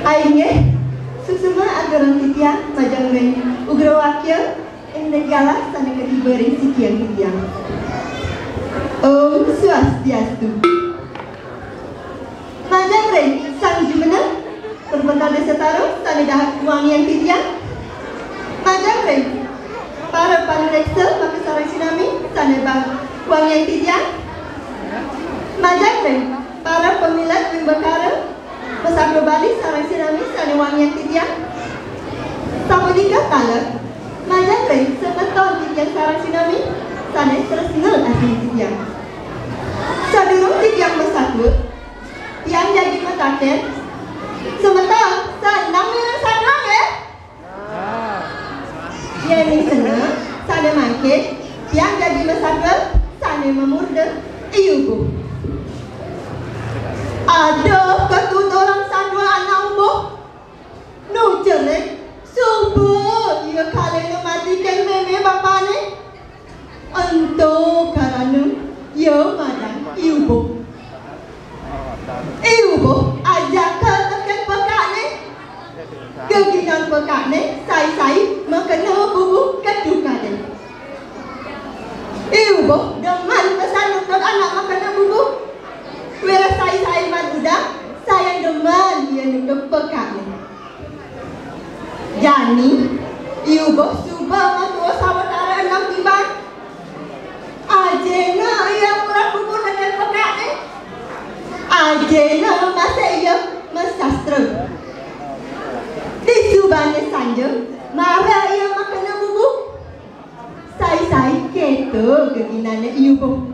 Aingnya susuma agarang titiang majang ring ugrawakya indegala sana ketibering sikiang titiang. Om Swastiastu. Majang ring sang jumena berbekal desa taruh sana dah uang yang titiang. Majang ring para panureksa maka sarang sinami sana bah uang yang titiang. Majang ring para pemilat bimbakara Masa berbalik sarang sinami sana wang yang titiang. Sama juga kala majang ring sebetul titiang sarang sinami sana tersengal asli titiang. Sadurung titiang bersatu tiang jadi mataken sebetul senang minum sadang ya. Yang ini senang sana mangkit tiang jadi bersatu sana memurda iubu. Ada ketut orang sadwa anak umbuh nu jelek subuh ia kalian matikan meme bapa ni untuk karena ia madang ibu ajak ke tekan pekak ni kegiatan pekak ni sai makna bubu keduka ni ibu deman pesan untuk anak makna bubu Wala saya manudah, saya deman dia nak pekak ni. Jani, iu bos subah matua saudara enam timbang. Ajena ia kurang buku dengan pekak ni. Ajena masa ia mesastra. Di subahnya saja, marah ia makan buku. Saya keto keginannya iu bos.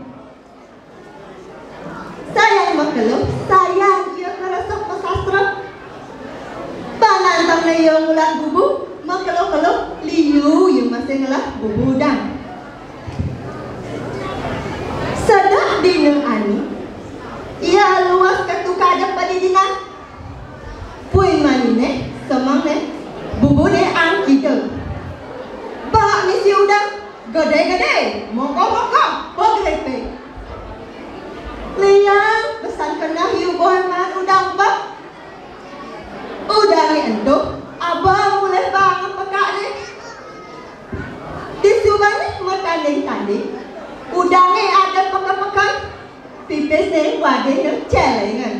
Sayang makelum, sayang ia kerasuk mesastra. Panantang na ia ulat bubu, makelum liu ia masih ngelah bubu dan. Sedap dina ani, ia luas ketukar pada dina. Puin manine, semang ne, bubu ne ang kita. Bahak ni si udang, gede, mokok, pogrepe. Liang pesan kena hiu bohan man udang ba udang ni enduk abang boleh bangun pekak ni di subang ni matanding udang ni ada pekan pipis ni wadah ni celengan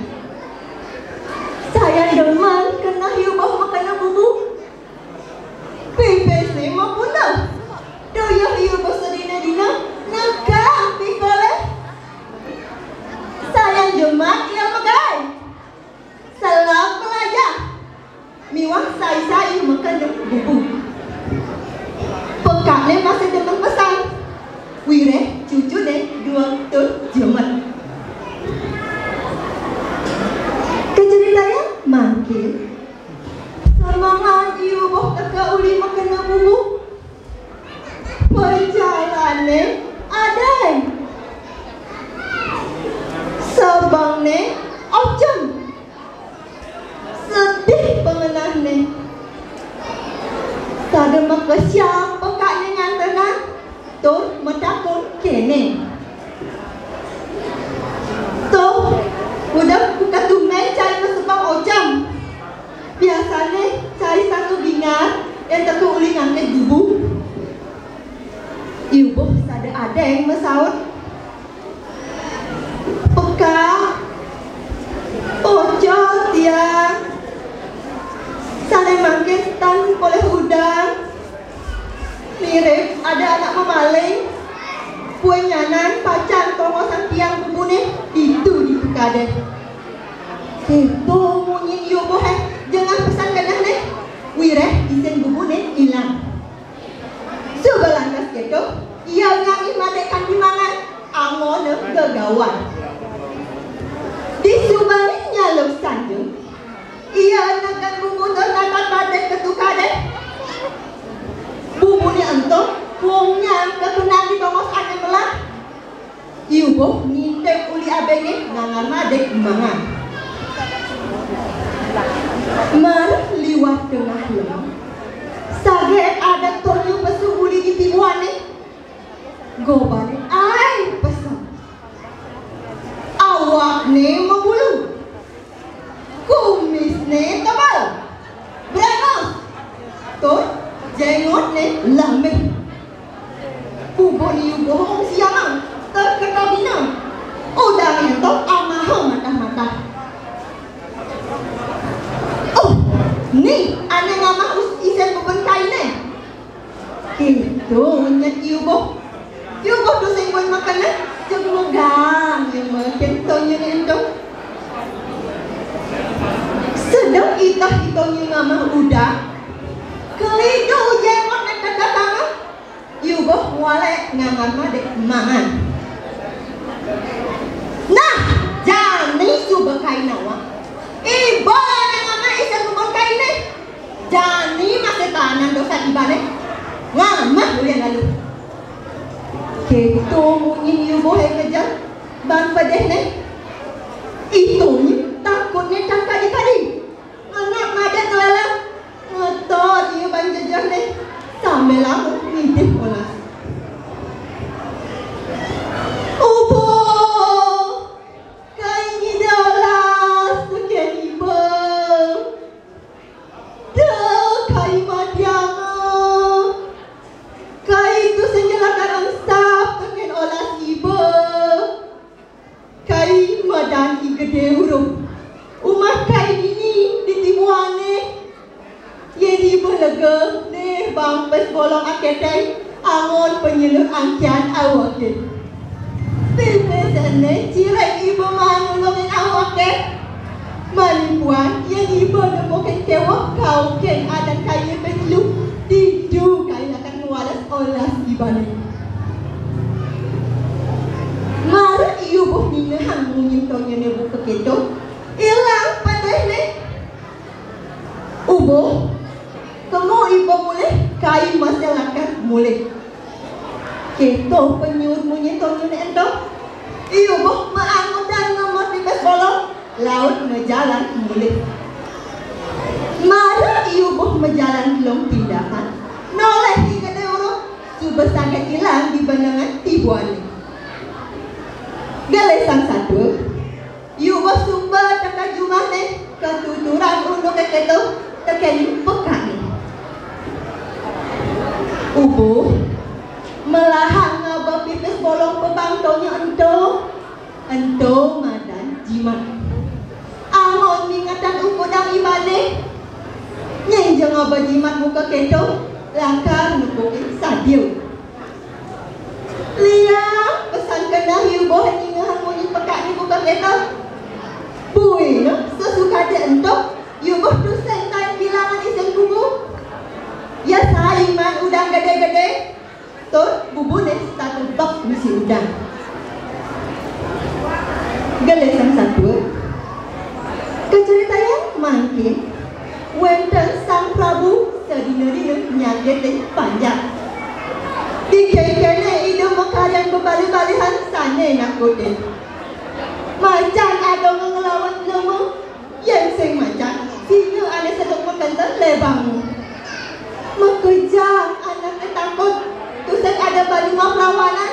saya deman kena hiu bohan makan bubu pipis ni mau punah doya hiu bohan sedina nakang pikole sayang jemaat yang megai salam pelajar miwang saya makan bubu pekak ni masih demen pesan wire cucu ni dua tur jemaat kecerita makin semangat iu boh teka uli makan bubu perjalanan ni ada Sabang ni, ocam sedih pengenah ni. Tak ada maka siapa kak ni ngantenan, tu metakut kene. Tu, udah buka tumai cari mesebang ocam. Biasanya cari satu bingar yang tak uli ngangkat bubu. Ibu ada yang mesaut. Ojo tiang saling mangkit tan oleh udang mirip ada anak memaling kue nyanan pacan tongosan tiang bubu ni itu di pekaden itu munyin yo bohe jangan pesan kena ni wireh isen bubu ni hilang sebelantas gitu ia ngangi matekan dimangan angon gegawan di subalinya saja ia akan bubu tu nakat badai ketukade bubu ni entuk puongnya ketunan di tongos ane melah iubo ngintip uli abenge ngangar madek mangan liwat tengah lemah saget ada tonyo pesu uli di tibuan ni gobane ai pesan awak ni membulu kumis ni tebal jengot ni lameh. Ubo ni ubo hong siang terketabina. Udah yang tu amah mata-mata. Oh, ni ane mama isen bebentai ni. Itu nyat ubo. Ubo tu sengguan makan ni. Jangan megang yang makin ni tu. Sedang itah-itahnya mama udah. Kelidu jengot ni terketabina. Ubo wale ngamar madek mangan. Nah, jani coba kain awak. Ibu yang amat isan kubur kain ni. Jani masih tahanan dosa di balik. Ngamah boleh lalu. Keto munyin ibu yang ngejar. Bang pedih ni. Itu ni takutnya tak kadi-kadi. Anak madak ngelalang. Ngetot dia bang jajah ni. Sambil aku ngidih olah. Ubo. Gede huruf umah kain ini di timuane ye di belega ne bang pes bolong akedai angon penyelur angkian awake pepesane cirai ibu manulungin awake manipuan ye ibu nemoken kewa kau ken adan kain pelu tidu kain akan walas olas ibane Mara ibu ni hang munyin nebu keketo ilang padeh ni ubo kamu ibu mulai kain masyarakat mulai keto penyur munyin ento ibu maangon dan nomor di bes bolong laut menjalan mulai Mara ibu menjalan belum tindakan noleh tiga euro coba sangat hilang di pandangan tibuan Galesan satu, ibu sumber dekat jumlah ni ketuturan untuk keketo terkini pekan ni. Ubu melahang ngabah pipis bolong pebangtonya ento madan jimat. Angon mingatan uku dang ibadeh, nyenjeng ngabah jimat muka keto langkah nukukin sadiu. Liang pesan kena ibu hanya harmoni pekat ni bukan kereta. Bui no sesuka dia entok. Ibu tu sentai bilangan isen kubu. Ya saiman udang gede-gede. Tot bubu ni satu bak misi udang. Galesan satu. Keceritanya makin. Wenten sang Prabu sedina-dina nyagete panjang. Dikene ide mekalian berbalik-balihan sana nak koden. Macan ada ngelawan lemu, yang sing macan. Sini ada sedang makan lebang. Mekejang anak ketakut, tusen ada balik perlawanan.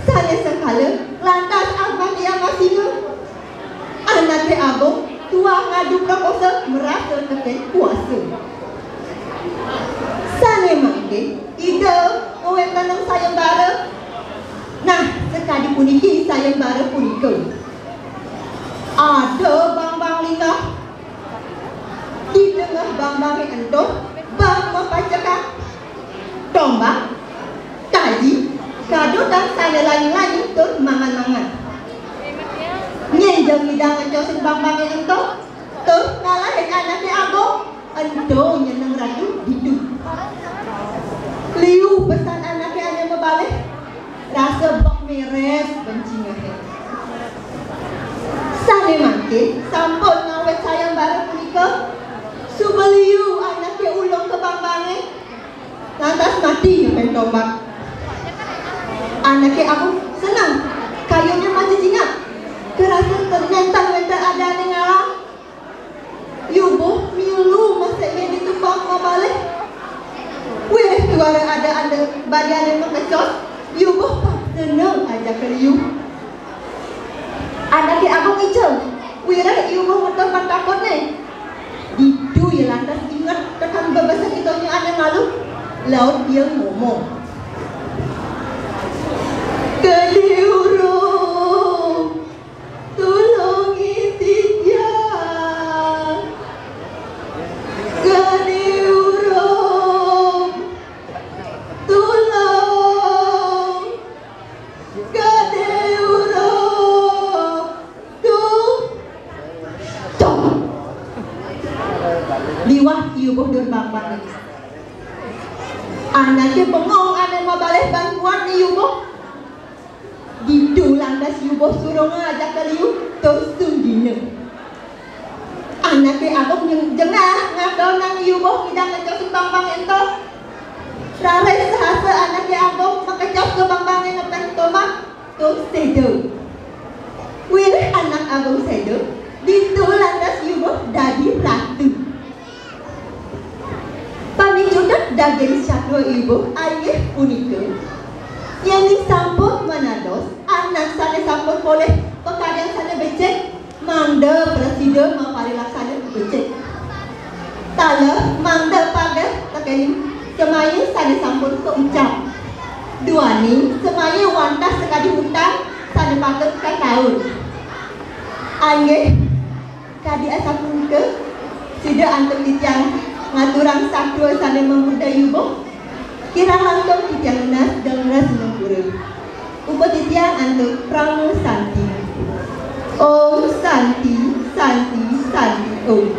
Sana sekala lantas abang dia masih anak ke abang tua ngadu prakosa merasa teken kuasa. Sana makin. Ida, orang tanam sayembara. Nah, sekali puniki sayembara punika. Ada bang-bang lingah. Di tengah bang-bang ento, bang membacakan tombak, taji, kado dan saya lain-lain tu mangan-mangan. Nyenjang hidangan josin bang-bang ento, tu ngalahin anaknya abang, ento nyenang ratu hidup. Liu pesan anaknya ada membalik rasa bak meres benci ngahe. Sane makin sampun ngawet sayang bareng punika subeliu anaknya ulung ke bang-bange lantas mati main tombak. Anaknya aku senang kayunya masih jingat kerasa ternyentang-nyentang ada yang ngalah. Yubo milu masih ini tumpang membalik. Weh, suara ada bagian yang mengecot. Yubo senang aja ke liu. Anaknya aku ngicel. Wira yubo mentok takut nih. Itu ya lantas ingat tekan bebesan itu nya ada Laut dia ngomong, Kediurung, tolongi Tidian. Kediurung, tolong. Kediurung, tolong. Liwah iubuh durbang-bang. Anaknya bengong, anak mau balik bantuan ni iubuh. Gitu landas iubuh suruh ngajak ke liu, terus dina. Anaknya abang yang jengah ngadau nang iubuh tidak ngecos bang-bang ento. Rarai sahasa anaknya abang makecos ke bang-bang yang ngepen tomak, terus sedo. Wilih anak abang sedo, gitu landas iubuh dadi ratu. Pamijudat daging syakro ibu ayah punika yang disamput manados anak sana samput boleh pekadang sana becek mangda presiden mapari laksana becek tala mangda pada tekelim semaya sana samput keucap dua ni semaya wantas sekadi hutang sana patut ke tahun ayah kadi asap muka sudah antum ditiang ngaturang sakro sana memuda yubo kira lantung titiang nas dan ras mengkurung upo titiang antuk pramo santi om santi santi santi om